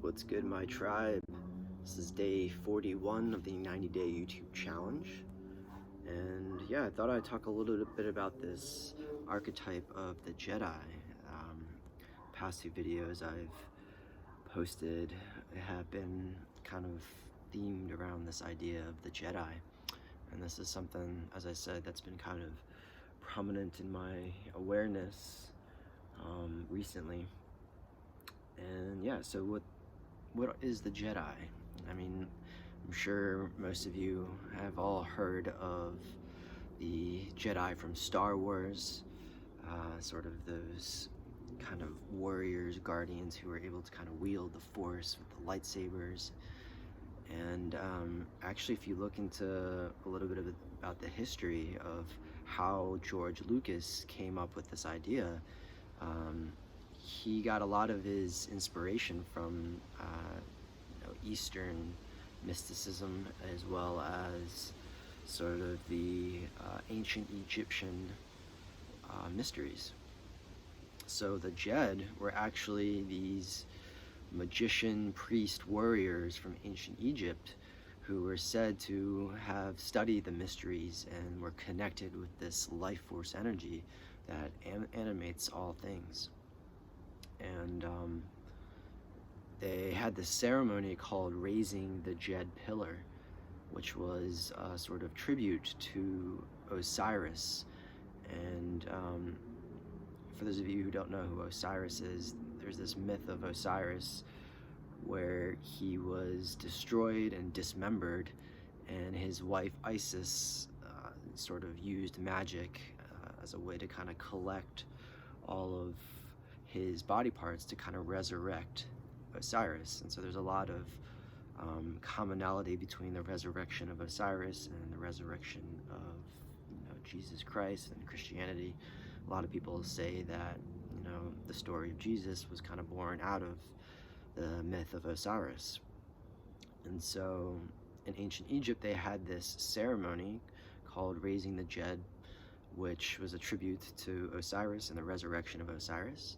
What's good, my tribe? This is day 41 of the 90-day YouTube challenge. And yeah, I thought I'd talk a little bit about this archetype of the Jedi. Past few videos I've posted have been kind of themed around this idea of the Jedi. And this is something, as I said, that's been kind of prominent in my awareness recently. And yeah, so what is the Jedi? I mean, I'm sure most of you have all heard of the Jedi from Star Wars, sort of those kind of warriors, guardians who were able to kind of wield the Force with the lightsabers. And actually, if you look into a little bit about the history of how George Lucas came up with this idea, he got a lot of his inspiration from Eastern mysticism, as well as sort of the ancient Egyptian mysteries. So the Jedi were actually these magician, priest, warriors from ancient Egypt who were said to have studied the mysteries and were connected with this life force energy that animates all things. And they had this ceremony called raising the Jedi pillar, which was a sort of tribute to Osiris. And for those of you who don't know who Osiris is, there's this myth of Osiris where he was destroyed and dismembered, and his wife Isis sort of used magic as a way to kind of collect all of his body parts to kind of resurrect Osiris. And so there's a lot of commonality between the resurrection of Osiris and the resurrection of Jesus Christ and Christianity. A lot of people say that the story of Jesus was kind of born out of the myth of Osiris. And so in ancient Egypt, they had this ceremony called raising the Jedi, which was a tribute to Osiris and the resurrection of Osiris.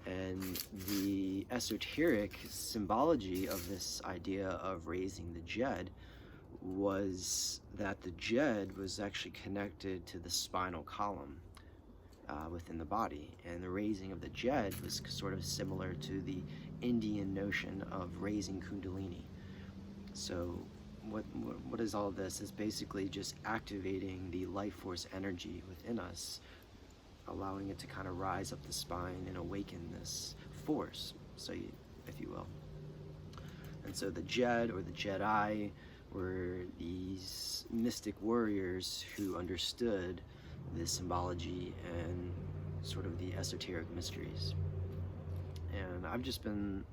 And the esoteric symbology of this idea of raising the Jedi was that the Jedi was actually connected to the spinal column within the body, and the raising of the Jedi was sort of similar to the Indian notion of raising Kundalini. So what is all this? Is basically just activating the life force energy within us, allowing it to kind of rise up the spine and awaken this force, if you will. And so the Jedi, or the Jedi, were these mystic warriors who understood this symbology and sort of the esoteric mysteries. And I've just been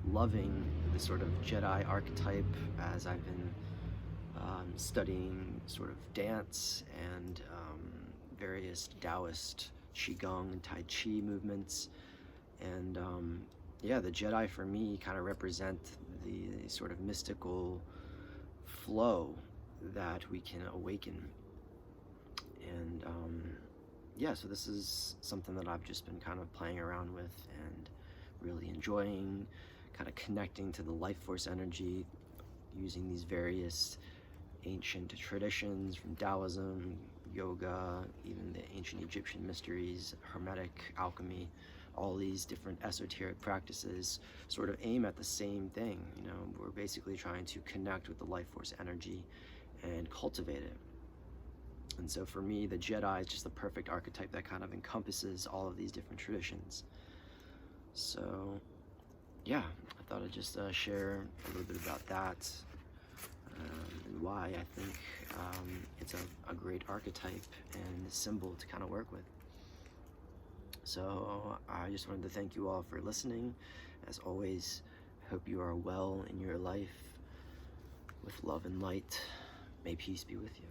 loving the sort of Jedi archetype as I've been studying sort of dance and various Taoist Qigong and Tai Chi movements. And yeah, the Jedi for me kind of represent the sort of mystical flow that we can awaken. And yeah, so this is something that I've just been kind of playing around with and really enjoying, kind of connecting to the life force energy using these various ancient traditions from Taoism, yoga, even the ancient Egyptian mysteries, Hermetic alchemy. All these different esoteric practices sort of aim at the same thing. We're basically trying to connect with the life force energy and cultivate it. And so for me, the Jedi is just the perfect archetype that kind of encompasses all of these different traditions. So yeah, I thought I'd just share a little bit about that and why I think it's a great archetype and symbol to kind of work with. So I just wanted to thank you all for listening. As always, I hope you are well in your life with love and light. May peace be with you.